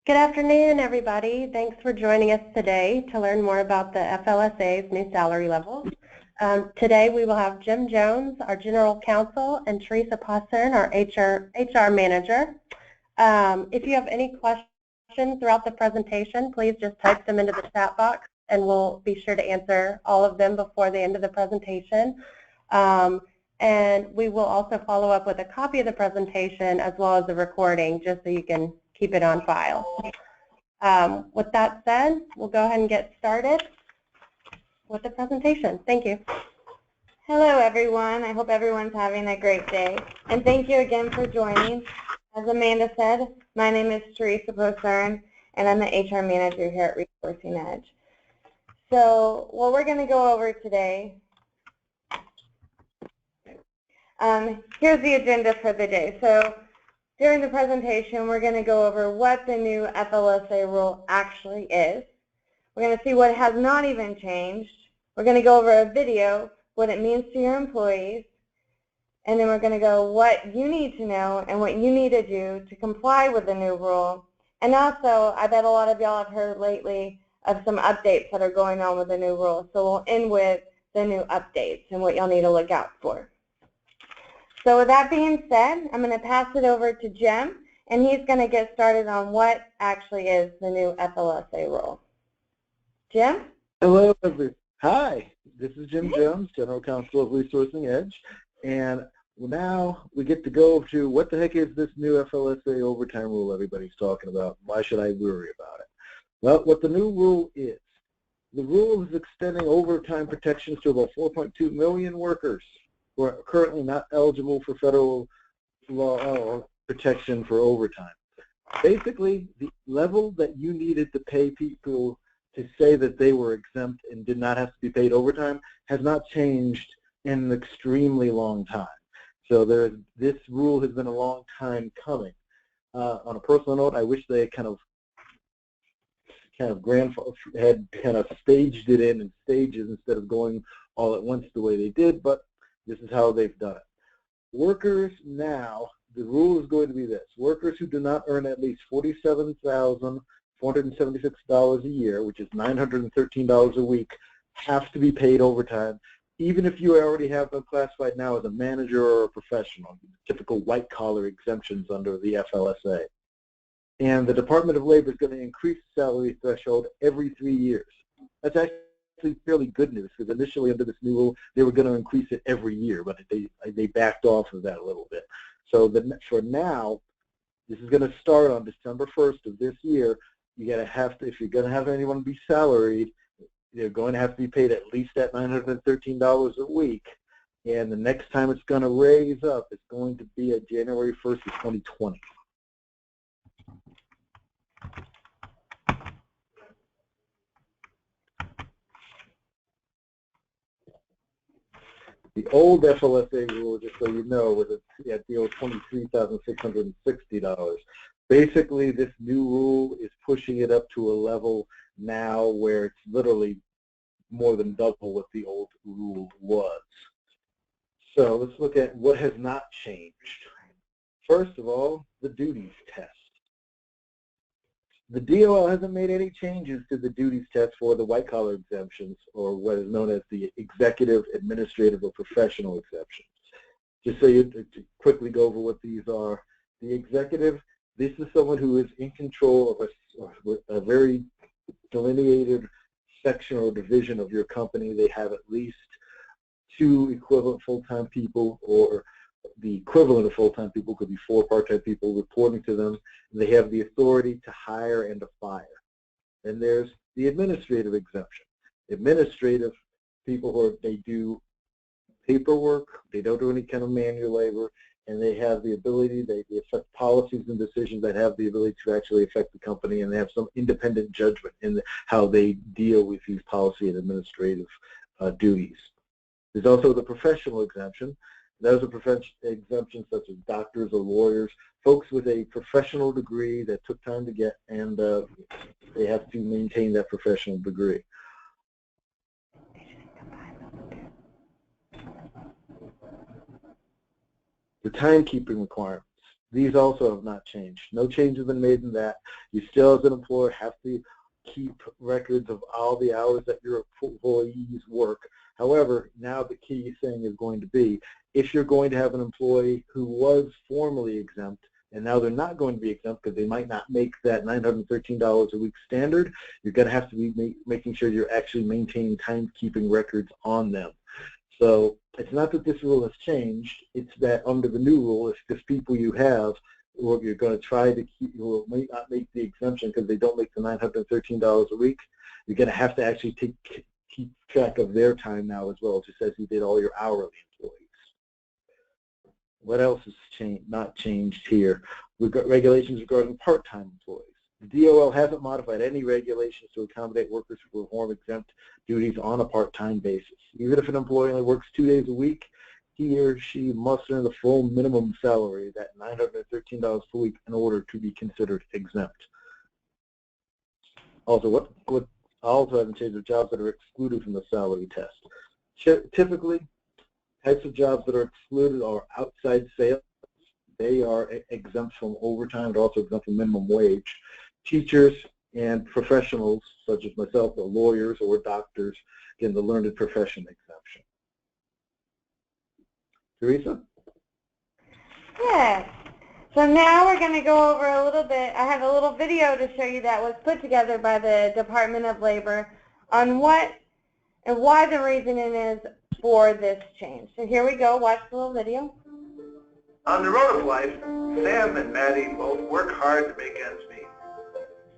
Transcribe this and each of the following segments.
Good afternoon, everybody. Thanks for joining us today to learn more about the FLSA's new salary levels. Today we will have Jim Jones, our General Counsel, and Teresa Possern, our HR Manager. If you have any questions throughout the presentation, please just type them into the chat box and we'll be sure to answer all of them before the end of the presentation. And we will also follow up with a copy of the presentation as well as the recording, just so you can keep it on file. With that said, we'll go ahead and get started with the presentation. Thank you. Hello, everyone. I hope everyone's having a great day. And thank you again for joining. As Amanda said, my name is Teresa Possern, and I'm the HR Manager here at Resourcing Edge. So what we're going to go over today, here's the agenda for the day. So during the presentation, we're going to go over what the new FLSA rule actually is. We're going to see what has not even changed. We're going to go over a video, what it means to your employees, and then we're going to go what you need to know and what you need to do to comply with the new rule. And also, I bet a lot of y'all have heard lately of some updates that are going on with the new rule. So we'll end with the new updates and what y'all need to look out for. So with that being said, I'm going to pass it over to Jim, and he's going to get started on what actually is the new FLSA rule. Jim? Hello, everyone. Hi, this is Jim Jones, General Counsel of Resourcing Edge, and now we get to go to what the heck is this new FLSA overtime rule everybody's talking about? Why should I worry about it? Well, what the new rule is, the rule is extending overtime protections to about 4.2 million workers who are currently not eligible for federal law protection for overtime. Basically, the level that you needed to pay people to say that they were exempt and did not have to be paid overtime has not changed in an extremely long time. So this rule has been a long time coming. On a personal note, I wish they had kind of staged it in stages instead of going all at once the way they did, but this is how they've done it. Workers now, the rule is going to be this. Workers who do not earn at least $47,476 a year, which is $913 a week, have to be paid overtime, even if you already have them classified now as a manager or a professional, typical white-collar exemptions under the FLSA. And the Department of Labor is going to increase the salary threshold every 3 years. That's actually fairly good news, because initially under this new rule they were going to increase it every year, but they backed off of that a little bit. So for now, this is going to start on December 1st of this year. You got to have to, if you're going to have anyone be salaried, they're going to have to be paid at least that $913 a week. And the next time it's going to raise up, it's going to be at January 1st of 2020. The old FLSA rule, just so you know, was at the old $23,660. Basically, this new rule is pushing it up to a level now where it's literally more than double what the old rule was. So let's look at what has not changed. First of all, the duties test. The DOL hasn't made any changes to the duties test for the white-collar exemptions, or what is known as the executive, administrative, or professional exemptions. Just so you to quickly go over what these are. The executive, this is someone who is in control of a very delineated section or division of your company. They have at least 2 equivalent full-time people, or the equivalent of full-time people could be 4 part-time people reporting to them. They have the authority to hire and to fire. And there's the administrative exemption. Administrative people they do paperwork, they don't do any kind of manual labor, and they have the ability, they affect policies and decisions that have the ability to actually affect the company, and they have some independent judgment in how they deal with these policy and administrative duties. There's also the professional exemption. Those are exemptions such as doctors or lawyers, folks with a professional degree that took time to get, and they have to maintain that professional degree. The timekeeping requirements. These also have not changed. No change has been made in that. You still, as an employer, have to keep records of all the hours that your employees work. However, now the key thing is going to be, if you're going to have an employee who was formerly exempt, and now they're not going to be exempt because they might not make that $913 a week standard, you're going to have to be making sure you're actually maintaining timekeeping records on them. So it's not that this rule has changed, it's that under the new rule, if there's people you have who you're going to try to keep, who might not make the exemption because they don't make the $913 a week, you're going to have to actually keep track of their time now as well, just as you did all your hourly employees. What else has not changed here? We've got regulations regarding part-time employees. The DOL hasn't modified any regulations to accommodate workers who perform exempt duties on a part-time basis. Even if an employee only works 2 days a week, he or she must earn the full minimum salary, that $913 per week, in order to be considered exempt. Also, what also haven't changed are jobs that are excluded from the salary test. Typically, types of jobs that are excluded are outside sales. They are exempt from overtime, but also exempt from minimum wage. Teachers and professionals, such as myself, or lawyers or doctors, get the learned profession exemption. Teresa? Yes. So now we're going to go over a little bit. I have a little video to show you that was put together by the Department of Labor on what and why the reasoning is for this change. So here we go. Watch the little video. On the road of life, Sam and Maddie both work hard to make ends meet.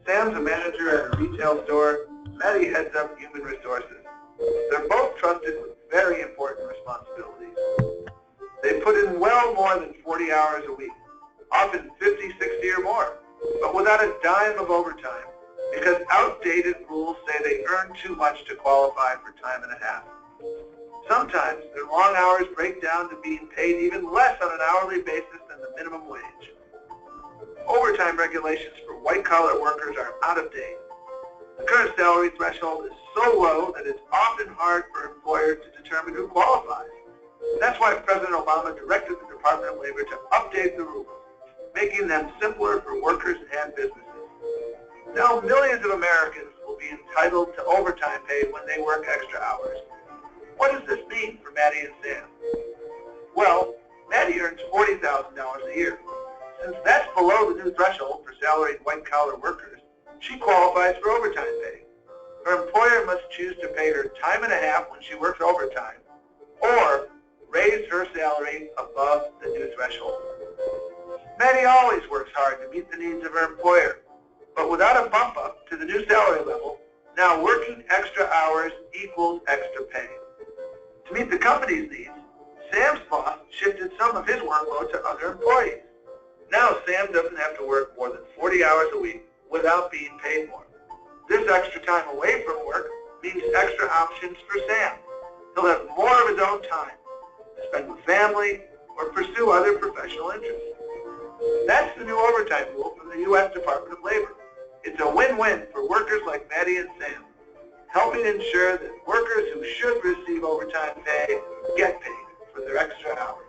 Sam's a manager at a retail store. Maddie heads up human resources. They're both trusted with very important responsibilities. They put in well more than 40 hours a week, often 50, 60 or more, but without a dime of overtime, because outdated rules say they earn too much to qualify for time and a half. Sometimes their long hours break down to being paid even less on an hourly basis than the minimum wage. Overtime regulations for white-collar workers are out of date. The current salary threshold is so low that it's often hard for employers to determine who qualifies. That's why President Obama directed the Department of Labor to update the rules, making them simpler for workers and businesses. Now, millions of Americans will be entitled to overtime pay when they work extra hours. What does this mean for Maddie and Sam? Well, Maddie earns $40,000 a year. Since that's below the new threshold for salaried white-collar workers, she qualifies for overtime pay. Her employer must choose to pay her time and a half when she works overtime, or raise her salary above the new threshold. Maddie always works hard to meet the needs of her employer, but without a bump up to the new salary level, now working extra hours equals extra pay. To meet the company's needs, Sam's boss shifted some of his workload to other employees. Now Sam doesn't have to work more than 40 hours a week without being paid more. This extra time away from work means extra options for Sam. He'll have more of his own time to spend with family or pursue other professional interests. That's the new overtime rule from the U.S. Department of Labor. It's a win-win for workers like Maddie and Sam, helping ensure that workers who should receive overtime pay get paid for their extra hours.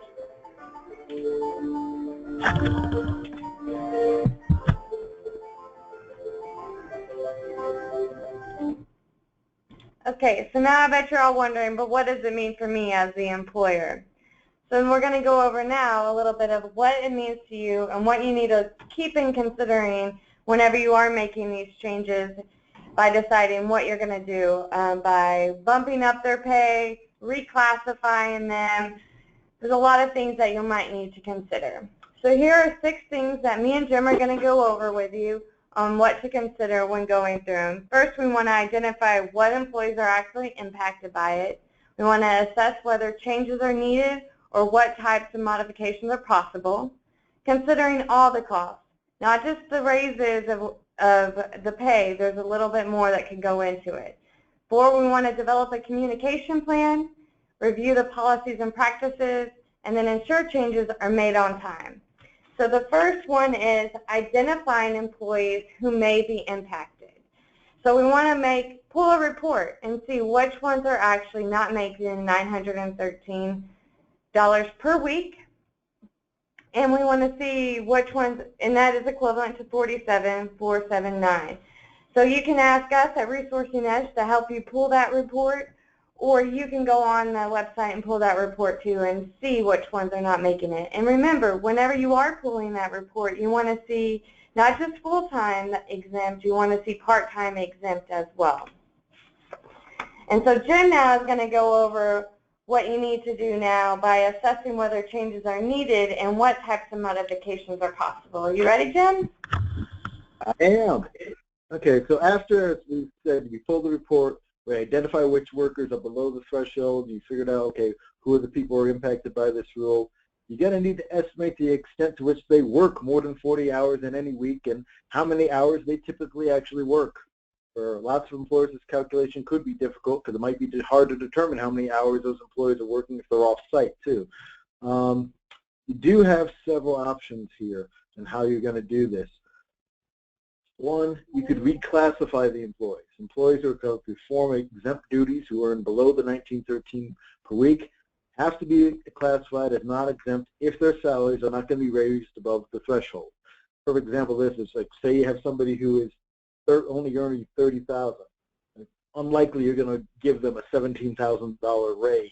Okay, so now I bet you're all wondering, but what does it mean for me as the employer? So we're going to go over now a little bit of what it means to you and what you need to keep in considering whenever you are making these changes by deciding what you're going to do by bumping up their pay, reclassifying them. There's a lot of things that you might need to consider. So here are 6 things that me and Jim are going to go over with you on what to consider when going through them. First, we want to identify what employees are actually impacted by it. We want to assess whether changes are needed or what types of modifications are possible, considering all the costs, not just the raises of the pay. There's a little bit more that can go into it. 4, we want to develop a communication plan, review the policies and practices, and then ensure changes are made on time. So the first one is identifying employees who may be impacted. So we want to pull a report and see which ones are actually not making $913 per week. and we want to see which ones, and that is equivalent to 47,479. So you can ask us at Resourcing Edge to help you pull that report, or you can go on the website and pull that report too and see which ones are not making it. And remember, whenever you are pulling that report, you want to see not just full-time exempt, you want to see part-time exempt as well. And so Jim now is going to go over what you need to do now by assessing whether changes are needed and what types of modifications are possible. Are you ready, Jim? I am. Okay, so after we said we pull the report, we identify which workers are below the threshold, you figured out, okay, who are the people who are impacted by this rule. You're going to need to estimate the extent to which they work more than 40 hours in any week and how many hours they typically actually work. For lots of employers, this calculation could be difficult because it might be hard to determine how many hours those employees are working if they're off-site too. You do have several options here on how you're going to do this. One, you could reclassify the employees. Employees who are going to perform exempt duties who earn below the $19.13 per week have to be classified as not exempt if their salaries are not going to be raised above the threshold. For example, this is like, say you have somebody who is only earning $30,000. Unlikely you're going to give them a $17,000 raise.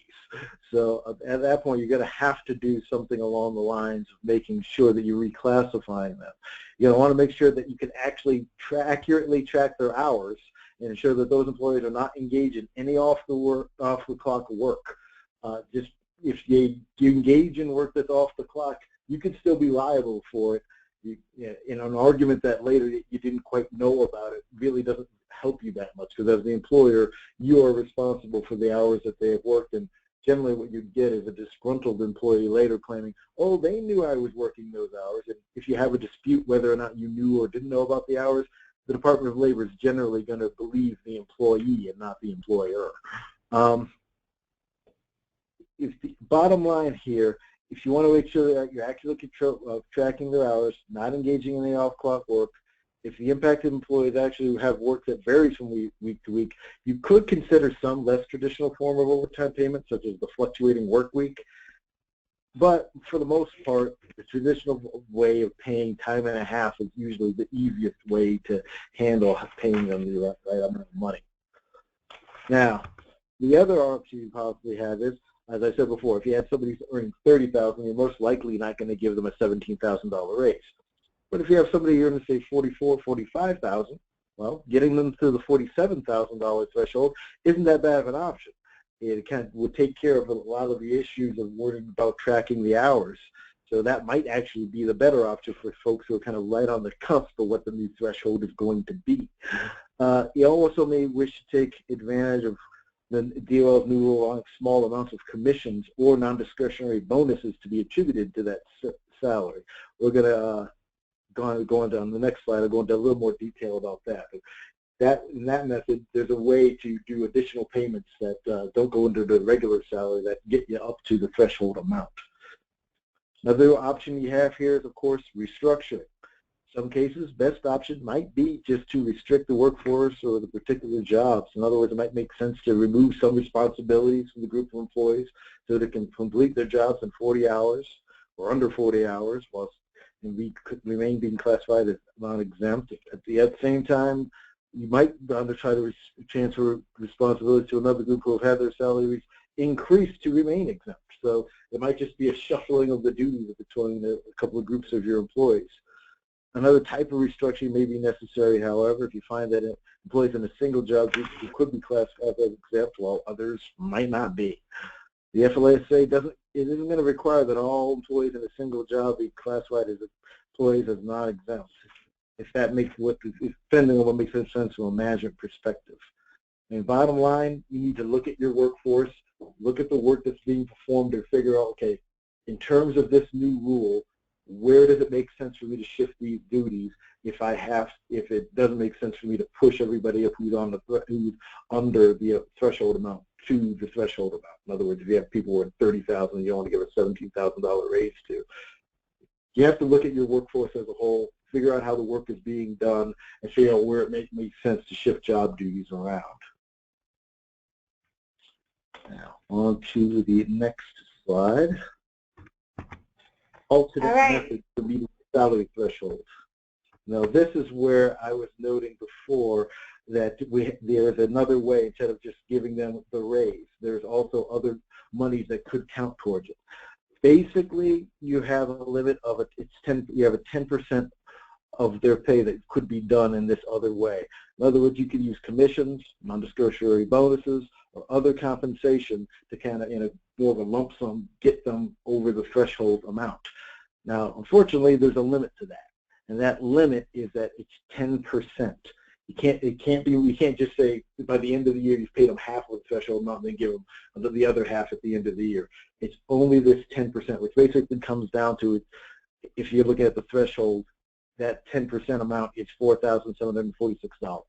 So at that point, you're going to have to do something along the lines of making sure that you're reclassifying them. You're going to want to make sure that you can actually accurately track their hours and ensure that those employees are not engaged in any off-the-clock work. Just if you engage in work that's off the clock, you can still be liable for it. In an argument that later you didn't quite know about it really doesn't help you that much, because as the employer, you are responsible for the hours that they have worked, and generally what you get is a disgruntled employee later claiming, oh, they knew I was working those hours. And if you have a dispute whether or not you knew or didn't know about the hours, the Department of Labor is generally going to believe the employee and not the employer. If the bottom line here, if you want to make sure that you're accurately tracking their hours, not engaging in any off-clock work, if the impacted employees actually have work that varies from week to week, you could consider some less traditional form of overtime payment, such as the fluctuating work week. But for the most part, the traditional way of paying time and a half is usually the easiest way to handle paying them the right amount of money. Now, the other option you possibly have is, as I said before, if you had somebody earning $30,000, you're most likely not going to give them a $17,000 raise. But if you have somebody earning, say, $44,000, $45,000, well, getting them to the $47,000 threshold isn't that bad of an option. It would take care of a lot of the issues of worrying about tracking the hours. So that might actually be the better option for folks who are kind of right on the cusp of what the new threshold is going to be. You also may wish to take advantage of the DOL's new rule on small amounts of commissions or non-discretionary bonuses to be attributed to that salary. We're going to go into on the next slide. I'll go into a little more detail about that. In that method, there's a way to do additional payments that don't go into the regular salary that get you up to the threshold amount. Another option you have here is, of course, restructuring. In some cases, best option might be just to restrict the workforce or the particular jobs. In other words, it might make sense to remove some responsibilities from the group of employees so they can complete their jobs in 40 hours or under 40 hours while remain being classified as non-exempt. At the same time, you might try to transfer responsibility to another group who have had their salaries increased to remain exempt. So it might just be a shuffling of the duties between a couple of groups of your employees. Another type of restructuring may be necessary, however, if you find that employees in a single job group who could be classified as exempt while others might not be. The FLSA isn't going to require that all employees in a single job be classified as employees as non-exempt. If that makes depending on what makes sense from a management perspective. And bottom line, you need to look at your workforce, look at the work that's being performed, and figure out, okay, in terms of this new rule, where does it make sense for me to shift these duties if it doesn't make sense for me to push everybody up who's under the threshold amount to the threshold amount. In other words, if you have people who are $30,000, you want to give a $17,000 raise to. You have to look at your workforce as a whole, figure out how the work is being done, and figure out where it makes sense to shift job duties around. Now, on to the next slide. alternate right. methods for meeting salary thresholds. Now, this is where I was noting before that there is another way. Instead of just giving them the raise, there's also other monies that could count towards it. Basically, you have a limit of you have a 10% of their pay that could be done in this other way. In other words, you can use commissions, non-discretionary bonuses, or other compensation to kind of, in a more of a lump sum, get them over the threshold amount. Now, unfortunately, there's a limit to that, and that limit is that it's 10%. We can't just say by the end of the year you've paid them half of the threshold amount and then give them the other half at the end of the year. It's only this 10%, which basically comes down to, if you're looking at the threshold, that 10% amount is $4,746.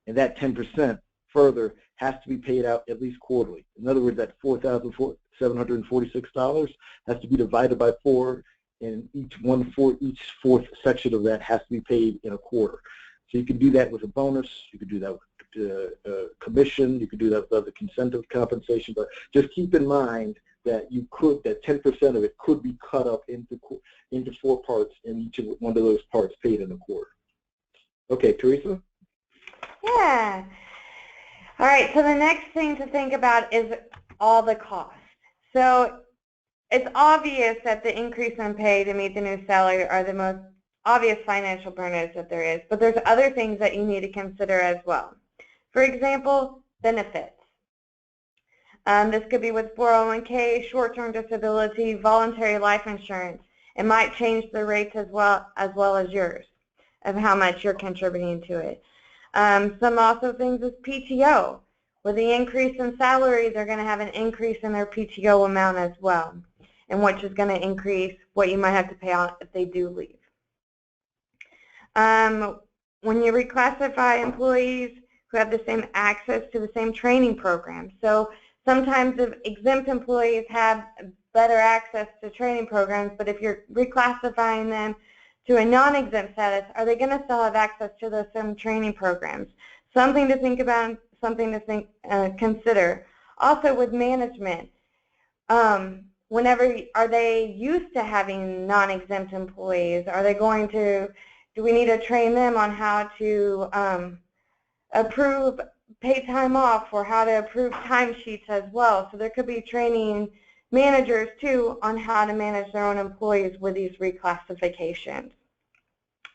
And that 10% further has to be paid out at least quarterly. In other words, that $4,746 has to be divided by 4, and each fourth section of that has to be paid in a quarter. So you can do that with a bonus, you can do that with commission, you can do that with other incentive compensation, but just keep in mind that that 10% of it could be cut up into 4 parts, and each one of those parts paid in a quarter. Okay, Teresa? Yeah. All right, so the next thing to think about is all the costs. So it's obvious that the increase in pay to meet the new salary are the most obvious financial burners that there is, but there's other things that you need to consider as well. For example, benefits. This could be with 401k, short-term disability, voluntary life insurance. It might change the rates as well as yours, of how much you're contributing to it. Some also things is PTO. With the increase in salary, they're going to have an increase in their PTO amount as well, and which is going to increase what you might have to pay out if they do leave. When you reclassify employees who have the same access to the same training programs. So sometimes if exempt employees have better access to training programs, but if you're reclassifying them to a non-exempt status, are they going to still have access to those same training programs? Something to think about, something to consider. Also with management, are they used to having non-exempt employees? Are they going to, do we need to train them on how to approve paid time off, or how to approve timesheets as well? So there could be training managers too on how to manage their own employees with these reclassifications.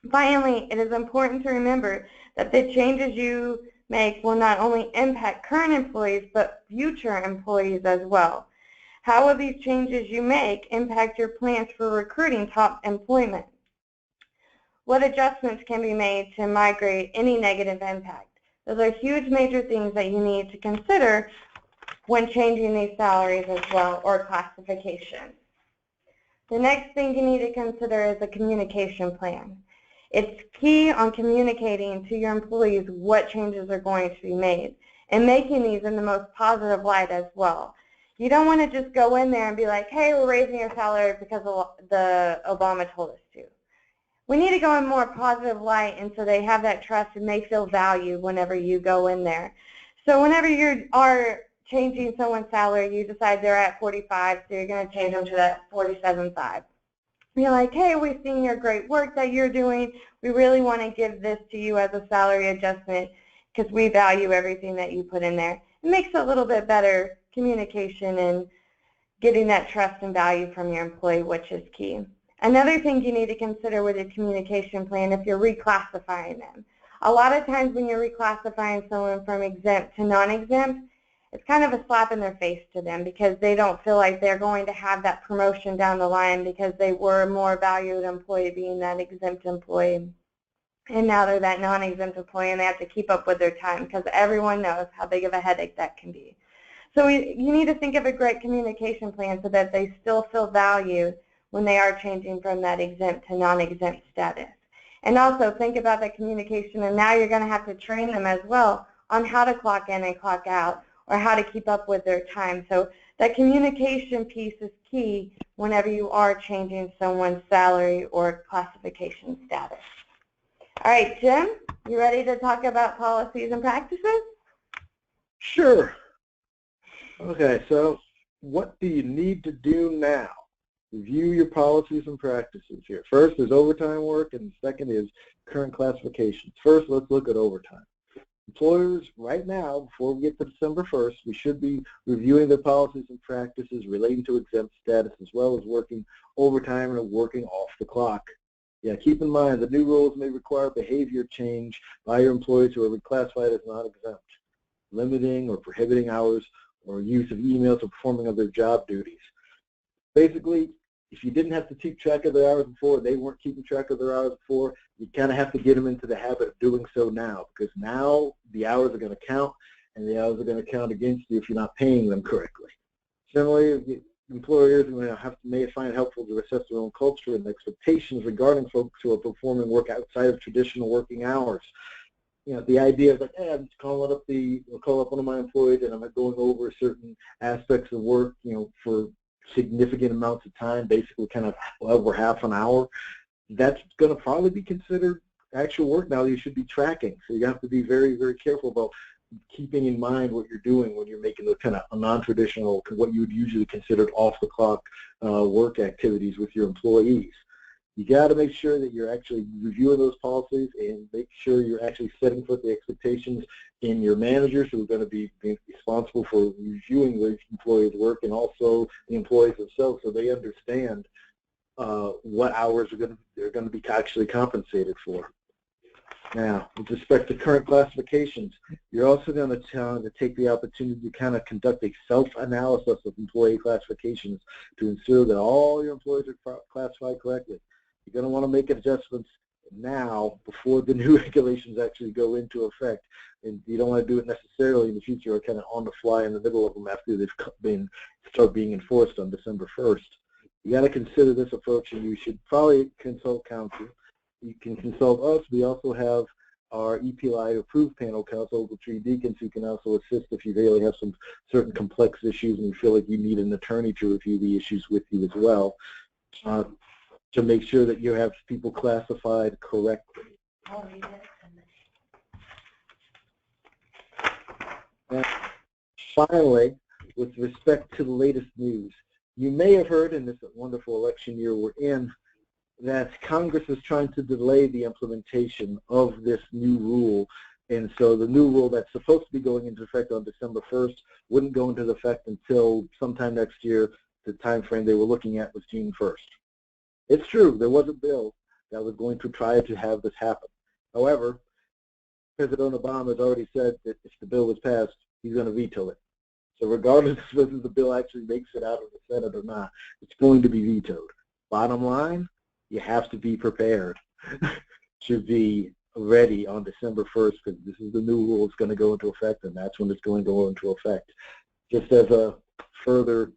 Finally, it is important to remember that the changes you make will not only impact current employees but future employees as well. How will these changes you make impact your plans for recruiting top employment? What adjustments can be made to migrate any negative impact? Those are huge major things that you need to consider when changing these salaries as well, or classifications. The next thing you need to consider is a communication plan. It's key on communicating to your employees what changes are going to be made, and making these in the most positive light as well. You don't want to just go in there and be like, hey, we're raising your salary because the Obama told us to. We need to go in more positive light, and so they have that trust and they feel valued whenever you go in there. So whenever you are changing someone's salary, you decide they're at 45, so you're going to change them to that 47.5. You're like, hey, we've seen your great work that you're doing. We really want to give this to you as a salary adjustment because we value everything that you put in there. It makes a little bit better communication and getting that trust and value from your employee, which is key. Another thing you need to consider with a communication plan if you're reclassifying them. A lot of times when you're reclassifying someone from exempt to non-exempt, it's kind of a slap in their face to them because they don't feel like they're going to have that promotion down the line because they were a more valued employee being that exempt employee. And now they're that non-exempt employee and they have to keep up with their time because everyone knows how big of a headache that can be. So you need to think of a great communication plan so that they still feel valued when they are changing from that exempt to non-exempt status. And also think about that communication, and now you're going to have to train them as well on how to clock in and clock out, or how to keep up with their time. So that communication piece is key whenever you are changing someone's salary or classification status. All right, Jim, you ready to talk about policies and practices? Sure. Okay, so what do you need to do now? Review your policies and practices here. First is overtime work, and the second is current classifications. First, let's look at overtime. Employers, right now, before we get to December 1st, we should be reviewing their policies and practices relating to exempt status, as well as working overtime and working off the clock. Yeah, keep in mind the new rules may require behavior change by your employees who are reclassified as non-exempt, limiting or prohibiting hours or use of emails or performing of their job duties. Basically, if you didn't have to keep track of their hours before, they weren't keeping track of their hours before, you kind of have to get them into the habit of doing so now, because now the hours are going to count, and the hours are going to count against you if you're not paying them correctly. Similarly, employers may find it helpful to assess their own culture and expectations regarding folks who are performing work outside of traditional working hours. You know, the idea of like, hey, I'm just calling up one of my employees and I'm going over certain aspects of work, you know, for significant amounts of time, basically kind of over half an hour. That's going to probably be considered actual work now that you should be tracking. So you have to be very, very careful about keeping in mind what you're doing when you're making those kind of non-traditional, what you would usually consider off-the-clock work activities with your employees. You got to make sure that you're actually reviewing those policies and make sure you're actually setting forth the expectations in your managers who are going to be responsible for reviewing the employees' work, and also the employees themselves, so they understand what hours they're going to be actually compensated for. Now, with respect to current classifications, you're also going to take the opportunity to kind of conduct a self-analysis of employee classifications to ensure that all your employees are classified correctly. You're going to want to make adjustments now before the new regulations actually go into effect, and you don't want to do it necessarily in the future or kind of on the fly in the middle of them after they've start being enforced on December 1st. You got to consider this approach, and you should probably consult counsel. You can consult us. We also have our EPLI approved panel counsel, the Tree Deacons, who can also assist if you really have some certain complex issues and you feel like you need an attorney to review the issues with you as well, to make sure that you have people classified correctly. And finally, with respect to the latest news, you may have heard in this wonderful election year we're in that Congress is trying to delay the implementation of this new rule. And so the new rule that's supposed to be going into effect on December 1st wouldn't go into effect until sometime next year. The time frame they were looking at was June 1st. It's true, there was a bill that was going to try to have this happen. However, President Obama has already said that if the bill was passed, he's going to veto it. So regardless of whether the bill actually makes it out of the Senate or not, it's going to be vetoed. Bottom line, you have to be prepared to be ready on December 1st, because this is the new rule that's going to go into effect, and that's when it's going to go into effect. Just as a further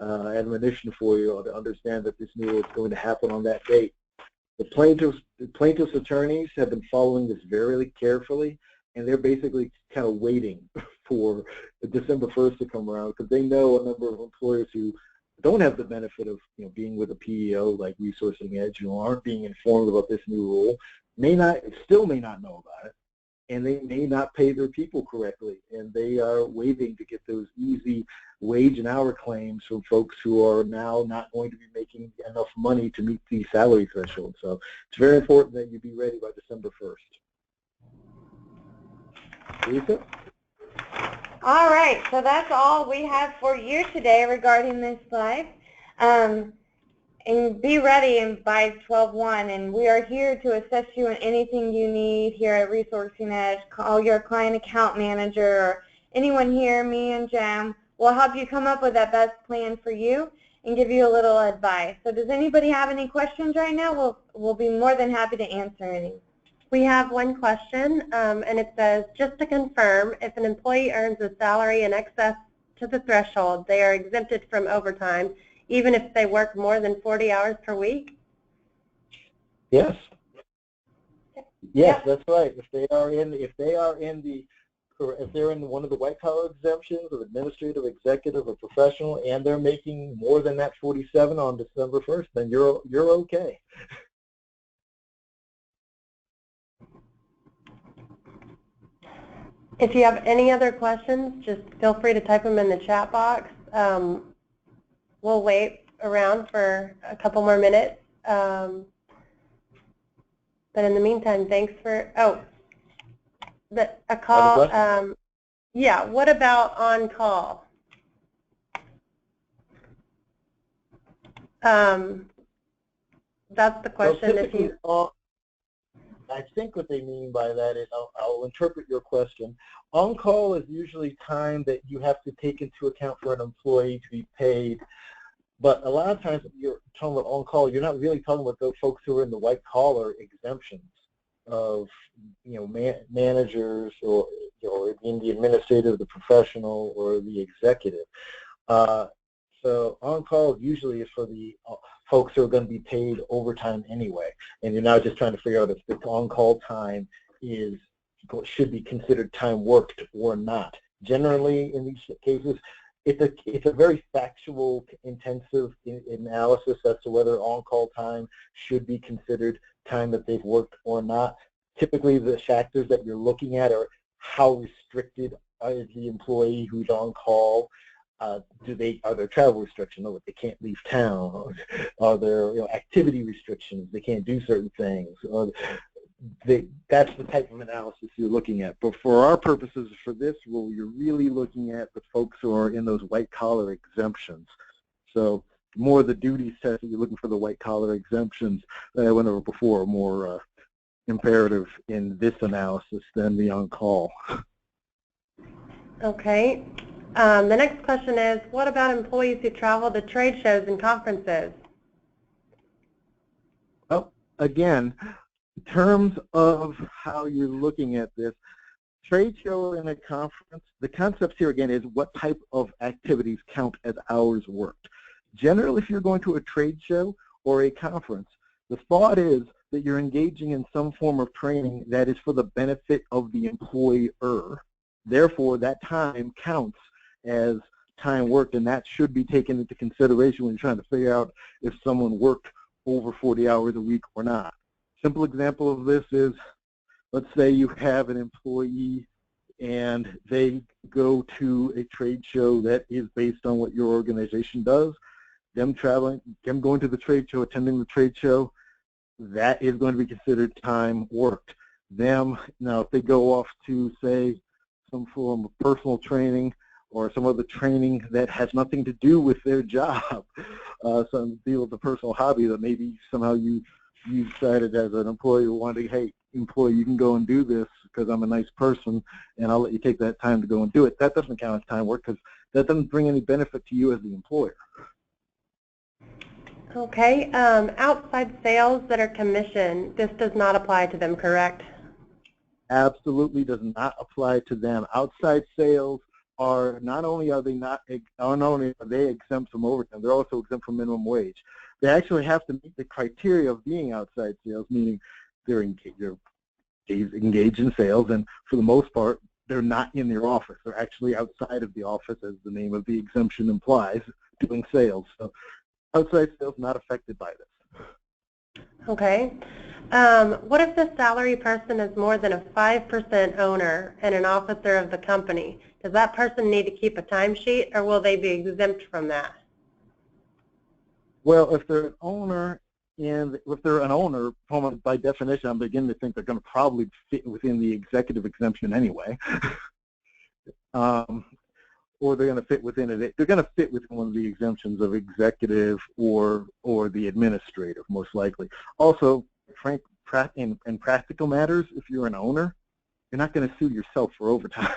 admonition for you to understand that this new rule is going to happen on that date. The plaintiffs' attorneys have been following this very carefully, and they're basically kind of waiting for December 1st to come around, because they know a number of employers who don't have the benefit of being with a PEO like Resourcing Edge, who aren't being informed about this new rule, still may not know about it, and they may not pay their people correctly, and they are waiting to get those easy wage and hour claims from folks who are now not going to be making enough money to meet the salary threshold. So it's very important that you be ready by December 1st. Lisa? All right, so that's all we have for you today regarding this live. And be ready by 12/1, and we are here to assist you in anything you need here at Resourcing Edge. Call your client account manager or anyone here, me and Jim, will help you come up with that best plan for you and give you a little advice. So does anybody have any questions right now? We'll be more than happy to answer any. We have one question, and it says, just to confirm, if an employee earns a salary in excess to the threshold, they are exempted from overtime, even if they work more than 40 hours per week? Yes. Yep. Yes, that's right. If they're in one of the white collar exemptions of administrative, executive, or professional, and they're making more than that 47 on December 1st, then you're okay. If you have any other questions, just feel free to type them in the chat box. We'll wait around for a couple more minutes. But in the meantime, thanks for, a call. Yeah, what about on call? That's the question. If you, I think what they mean by that is, I'll interpret your question. On-call is usually time that you have to take into account for an employee to be paid. But a lot of times when you're talking about on-call, you're not really talking about those folks who are in the white-collar exemptions of, managers or in the administrative, the professional, or the executive. So on-call usually is for the folks who are going to be paid overtime anyway, and you're now just trying to figure out if the on-call time should be considered time worked or not. Generally, in these cases, it's a very factual, intensive analysis as to whether on-call time should be considered time that they've worked or not. Typically, the factors that you're looking at are how restricted is the employee who's on call. Are there travel restrictions? No, they can't leave town. Are there activity restrictions? They can't do certain things. That's the type of analysis you're looking at. But for our purposes, for this rule, you're really looking at the folks who are in those white-collar exemptions. So more the duties test, you're looking for the white-collar exemptions that I went over before, are more imperative in this analysis than the on-call. okay. The next question is, what about employees who travel to trade shows and conferences? Well, again, in terms of how you're looking at this, trade show and a conference, the concept here again is what type of activities count as hours worked. Generally, if you're going to a trade show or a conference, the thought is that you're engaging in some form of training that is for the benefit of the employer. Therefore, that time counts as time worked, and that should be taken into consideration when you're trying to figure out if someone worked over 40 hours a week or not. Simple example of this is, let's say you have an employee and they go to a trade show that is based on what your organization does. Them going to the trade show, attending the trade show, that is going to be considered time worked. Now if they go off to, say, some form of personal training or some other training that has nothing to do with their job, some deal with a personal hobby that maybe somehow you decided as an employee wanted, hey, employee, you can go and do this because I'm a nice person and I'll let you take that time to go and do it. That doesn't count as time work because that doesn't bring any benefit to you as the employer. Okay. Outside sales that are commissioned, this does not apply to them, correct? Absolutely does not apply to them. Outside sales are not only are they exempt from overtime, they're also exempt from minimum wage. They actually have to meet the criteria of being outside sales, meaning they're engaged in sales, and for the most part, they're not in their office. They're actually outside of the office, as the name of the exemption implies, doing sales. So outside sales not affected by this. Okay. What if the salary person is more than a 5% owner and an officer of the company? Does that person need to keep a timesheet, or will they be exempt from that? Well, if they're an owner, by definition, I'm beginning to think they're going to probably fit within the executive exemption anyway. Or they're going to fit within it. They're going to fit within one of the exemptions of executive or the administrative, most likely. Also, in practical matters, if you're an owner, you're not going to sue yourself for overtime.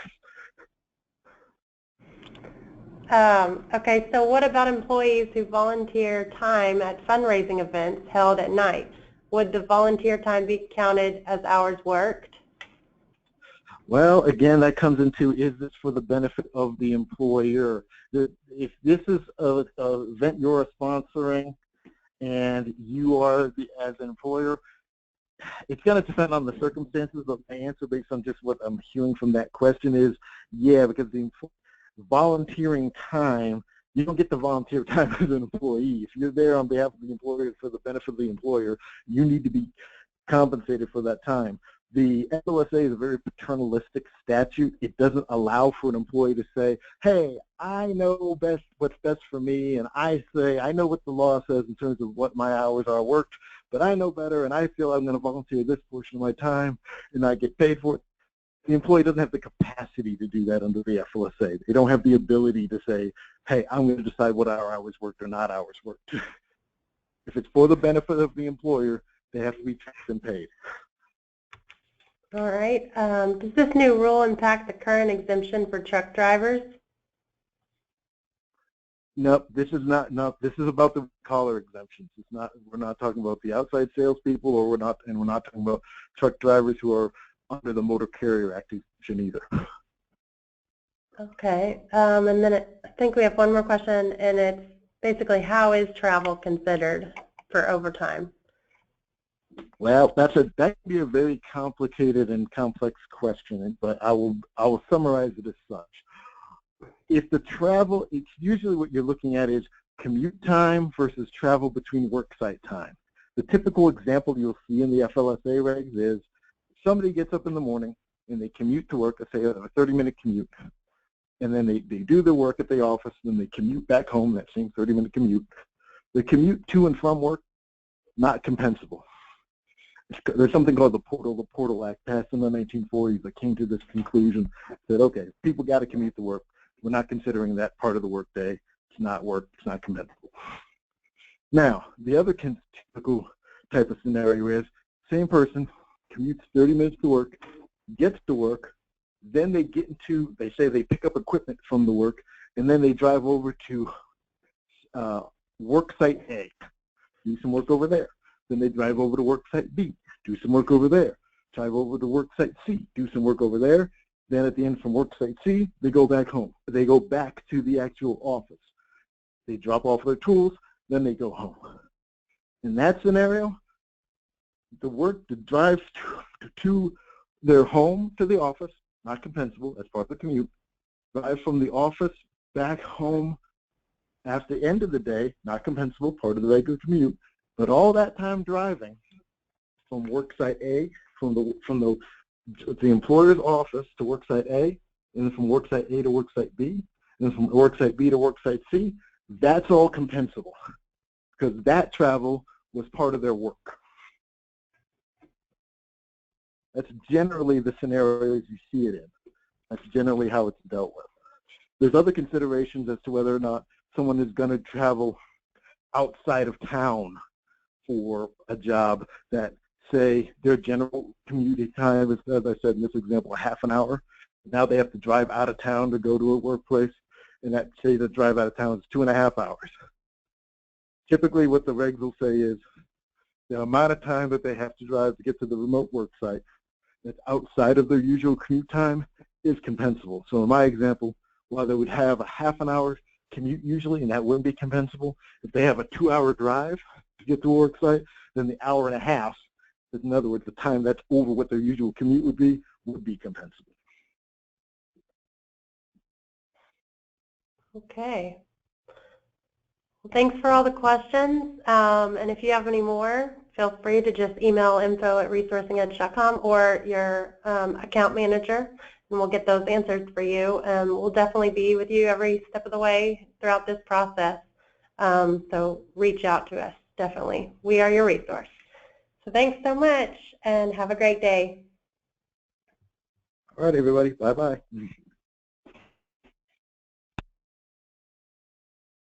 Okay, so what about employees who volunteer time at fundraising events held at night? Would the volunteer time be counted as hours worked? Well, again, that comes into, is this for the benefit of the employer? If this is an event you're sponsoring and you are, as an employer, it's going to depend on the circumstances, but my answer based on just what I'm hearing from that question is, yeah, because the volunteering time, you don't get the volunteer time as an employee. If you're there on behalf of the employer for the benefit of the employer, you need to be compensated for that time. The FLSA is a very paternalistic statute. It doesn't allow for an employee to say, hey, I know best what's best for me, and I know what the law says in terms of what my hours are worked, but I know better, and I feel I'm going to volunteer this portion of my time and I get paid for it. The employee doesn't have the capacity to do that under the FLSA. They don't have the ability to say, hey, I'm going to decide what hours worked or not hours worked. If it's for the benefit of the employer, they have to be taxed and paid. All right. Does this new rule impact the current exemption for truck drivers? Nope, this is not. No, this is about the collar exemptions. It's not. We're not talking about the outside salespeople, or we're not talking about truck drivers who are under the Motor Carrier Act exemption either. Okay. And then I think we have one more question, and it's basically, how is travel considered for overtime? Well, that can be a very complicated and complex question, but I will summarize it as such. If the travel, it's usually what you're looking at is commute time versus travel between work site time. The typical example you'll see in the FLSA regs is somebody gets up in the morning and they commute to work, let's say a 30-minute commute, and then they do their work at the office, and then they commute back home, that same 30-minute commute. The commute to and from work, not compensable. There's something called the Portal Act passed in the 1940s that came to this conclusion that, okay, people got to commute to work. We're not considering that part of the work day. It's not work. It's not compensable. Now, the other typical type of scenario is same person commutes 30 minutes to work, gets to work, then they say they pick up equipment from the work, and then they drive over to work site A, do some work over there. Then they drive over to work site B, do some work over there. Drive over to work site C, do some work over there. Then at the end from work site C, they go back home. They go back to the actual office. They drop off their tools, then they go home. In that scenario, the drive to their home to the office, not compensable, as part of the commute. Drive from the office back home after the end of the day, not compensable, part of the regular commute. But all that time driving from work site A, from the employer's office to work site A, and then from work site A to work site B, and then from work site B to work site C, that's all compensable because that travel was part of their work. That's generally the scenarios you see it in. That's generally how it's dealt with. There's other considerations as to whether or not someone is going to travel outside of town for a job that, say, their general commuting time is, as I said in this example, a half an hour. Now they have to drive out of town to go to a workplace, and that, say, the drive out of town is 2.5 hours. Typically what the regs will say is the amount of time that they have to drive to get to the remote work site that's outside of their usual commute time is compensable. So in my example, while they would have a half an hour commute usually, and that wouldn't be compensable, if they have a 2-hour drive to get to a work site, then the hour and a half, in other words, the time that's over what their usual commute would be compensable. Okay. Well, thanks for all the questions. And if you have any more, feel free to just email info@resourcingedge.com or your account manager, and we'll get those answers for you. We'll definitely be with you every step of the way throughout this process. So reach out to us, definitely. We are your resource. So thanks so much, and have a great day. All right, everybody. Bye-bye.